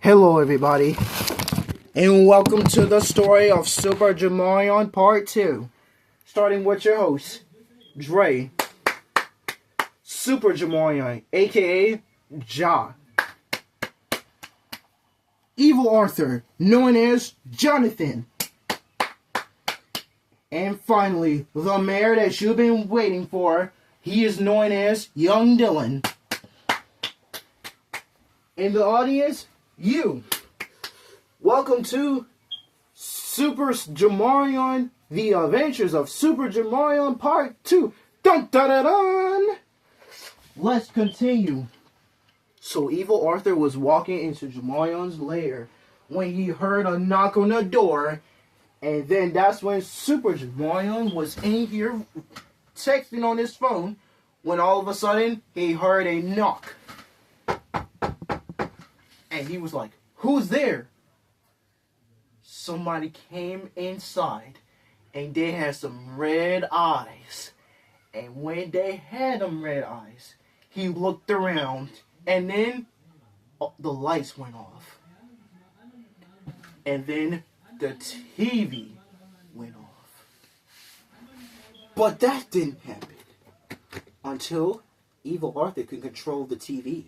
Hello everybody, and welcome to the story of Super Jamarion Part 2. Starting with your host, Dre, Super Jamarion, aka Ja. Evil Arthur, known as Jonathan. And finally, the mayor that you've been waiting for, he is known as Young Dylan. In the audience, you. Welcome to Super Jamarion, The Adventures of Super Jamarion Part 2. Dun dun dun dun! Let's continue. So Evil Arthur was walking into Jamarion's lair when he heard a knock on the door, and then that's when Super Jamarion was in here texting on his phone when all of a sudden he heard a knock. And he was like, "Who's there?" Somebody came inside, and they had some red eyes. And when they had them red eyes, he looked around, and then the lights went off. And then the TV went off. But that didn't happen until Evil Arthur could control the TV.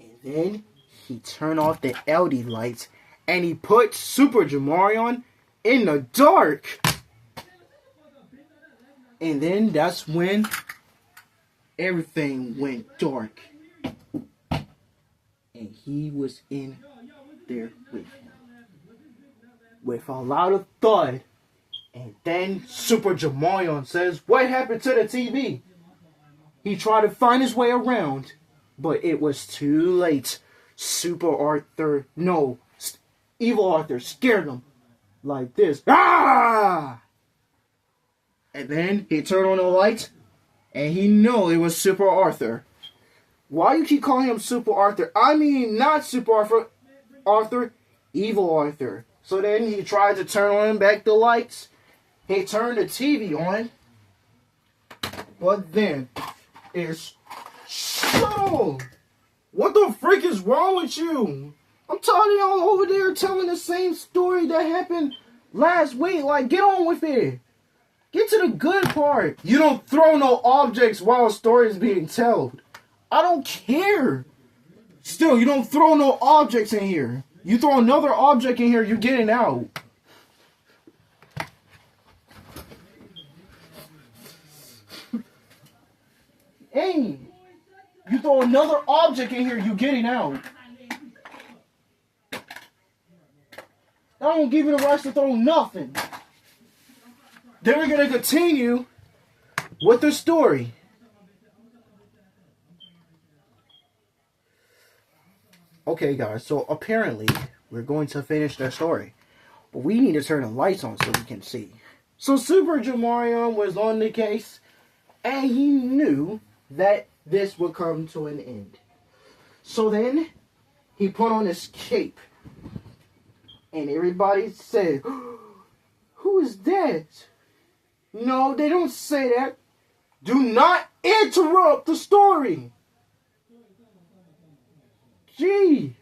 And then he turned off the LED lights and he put Super Jamarion in the dark. And then that's when everything went dark. And he was in there with him. With a lot of thud. And then Super Jamarion says, "What happened to the TV?" He tried to find his way around, but it was too late. Evil Arthur scared him like this. Ah! And then he turned on the light, and he knew it was Super Arthur. Why you keep calling him Super Arthur? I mean, not Super Arthur, Evil Arthur. So then he tried to turn on back the lights. He turned the TV on, but then it's so. What the freak is wrong with you? I'm tired of y'all over there telling the same story that happened last week. Like, get on with it. Get to the good part. You don't throw no objects while a story is being told. I don't care. Still, you don't throw no objects in here. You throw another object in here, you're getting out. Hey, you throw another object in here, you're getting out. I don't give you the right to throw nothing. Then we're going to continue with the story. Okay, guys, so apparently we're going to finish the story. But we need to turn the lights on so we can see. So Super Jamarion was on the case, and he knew that this would come to an end. So then he put on his cape. And everybody said, "Who is that?" No, they don't say that. Do not interrupt the story. Jeez.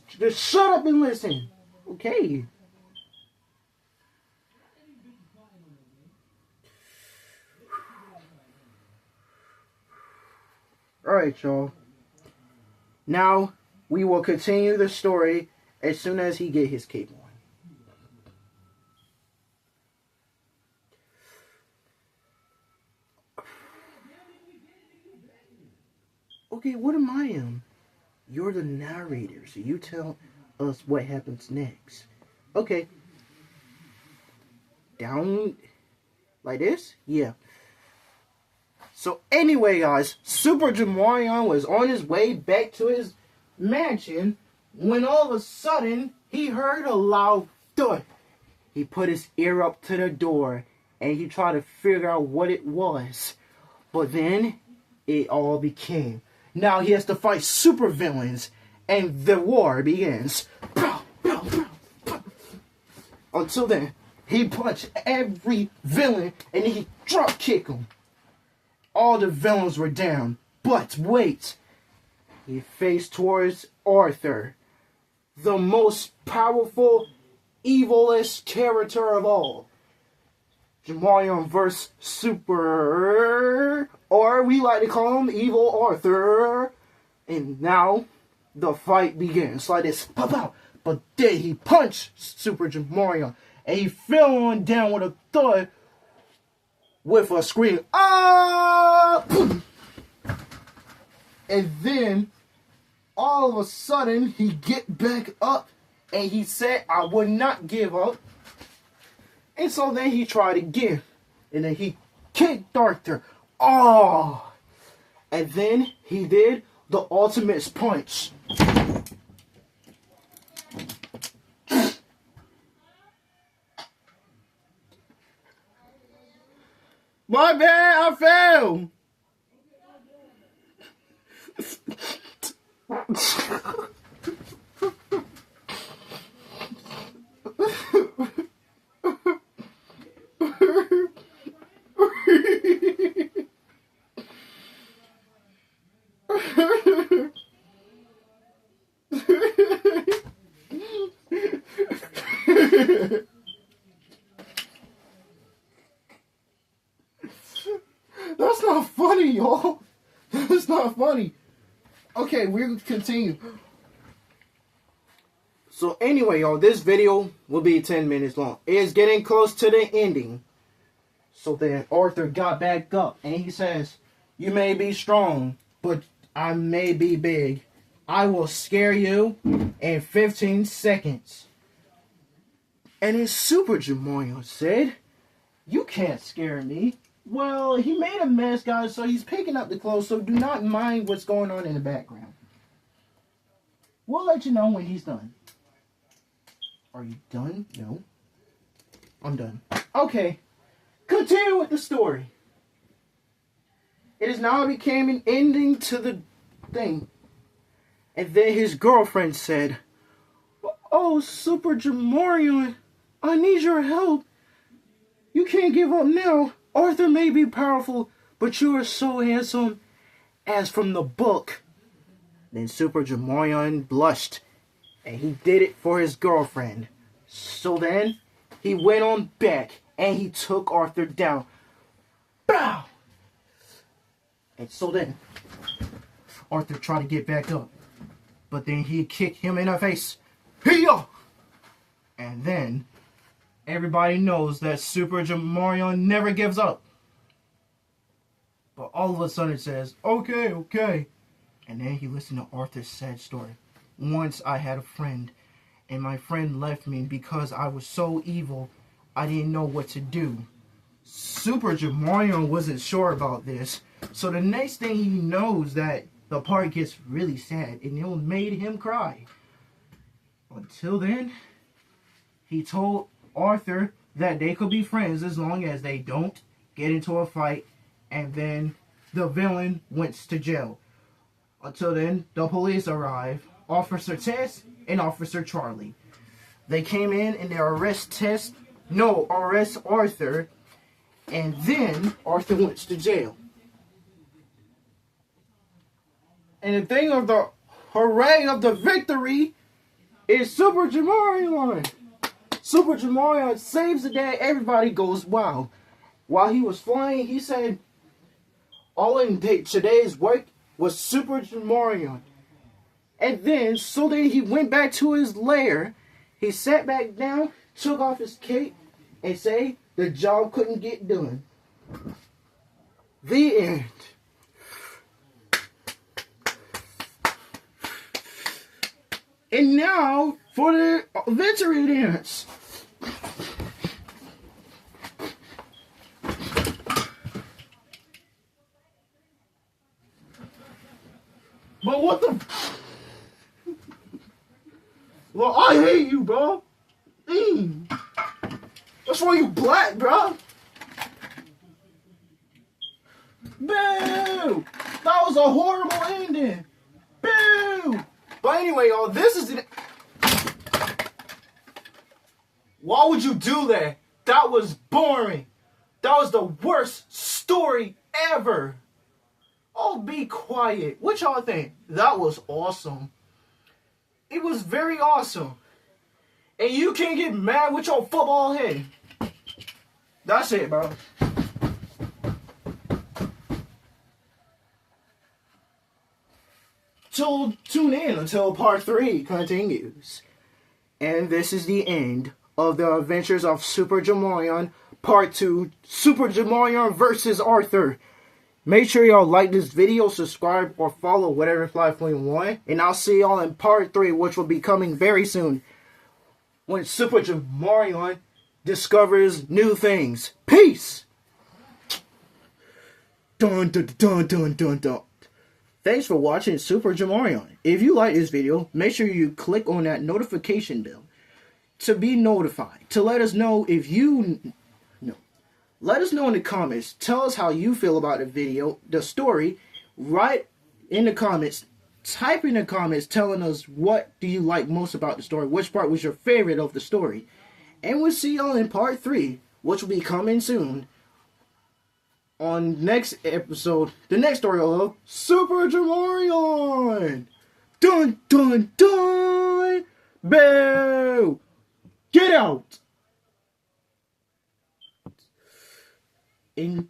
Just shut up and listen. Okay. Alright, y'all. Now, we will continue the story as soon as he get his cape on. Okay, what am I? You're the narrator, so you tell us what happens next. Okay. Down like this? Yeah. So anyway, guys, Super Jamarion was on his way back to his mansion when all of a sudden he heard a loud thud. He put his ear up to the door and he tried to figure out what it was. But then it all became. Now he has to fight super villains and the war begins. Until then, he punched every villain and he drop kicked them. All the villains were down. But wait, he faced towards Arthur, the most powerful, evilest character of all. Jamarion vs. Super, or we like to call him Evil Arthur. And now, the fight begins like this. Pow, pow. But then he punched Super Jamarion, and he fell on down with a thud with a scream. Ah! And then, all of a sudden, he get back up, and he said, I would not give up. And so then he tried again. And then he kicked Arthur. Oh! And then he did the ultimate punch. My bad, I fell. That's not funny, y'all. That's not funny. Okay, we'll continue. So anyway, y'all, this video will be 10 minutes long. It's getting close to the ending. So then Arthur got back up and he says, you may be strong, but I may be big. I will scare you in 15 seconds. And then Super Jamarion said, you can't scare me. Well, he made a mess, guys, so he's picking up the clothes, so do not mind what's going on in the background. We'll let you know when he's done. Are you done? No. I'm done. Okay. Continue with the story. It has now became an ending to the thing. And then his girlfriend said, oh, Super Jamarion, I need your help. You can't give up now. Arthur may be powerful, but you are so handsome, as from the book. Then Super Jamarion blushed, and he did it for his girlfriend. So then, he went on back, and he took Arthur down. Bow! And so then, Arthur tried to get back up, but then he kicked him in the face. Hiya! And then, everybody knows that Super Jamarion never gives up. But all of a sudden it says, okay, okay. And then he listened to Arthur's sad story. Once I had a friend, and my friend left me because I was so evil, I didn't know what to do. Super Jamarion wasn't sure about this. So the next thing he knows that the part gets really sad, and it made him cry. Until then, he told Arthur that they could be friends as long as they don't get into a fight, and then the villain went to jail. Until then, the police arrived, Officer Tess and Officer Charlie. They came in and they arrest Arthur, and then Arthur went to jail. And the thing of the hooray of the victory is Super Jamarion. Super Jamarion saves the day. Everybody goes, wow. While he was flying, he said, all in today's work was Super Jamarion. And then, so then he went back to his lair. He sat back down, took off his cape, and said the job couldn't get done. The end. And now for the victory dance. But what the? Well, I hate you, bro. That's why you black, bro. Boo! That was a horrible ending. Boo! But anyway, y'all, this is it. Why would you do that? That was boring. That was the worst story ever. Oh, be quiet. What y'all think? That was awesome. It was very awesome. And you can't get mad with your football head. That's it, bro. So tune in until part 3 continues. And this is the end of the adventures of Super Jamarion Part 2, Super Jamarion versus Arthur. Make sure y'all like this video, subscribe, or follow whatever platform you want. And I'll see y'all in part 3, which will be coming very soon, when Super Jamarion discovers new things. Peace! Dun dun dun dun dun dun. Thanks for watching Super Jamarion. If you like this video, make sure you click on that notification bell to be notified. To let us know if you know. Let us know in the comments. Tell us how you feel about the video, the story. Write in the comments. Type in the comments telling us what do you like most about the story. Which part was your favorite of the story. And we'll see y'all in part 3, which will be coming soon. On next episode, the next story of Super Jamarion. Dun dun dun. Boo! Get out! In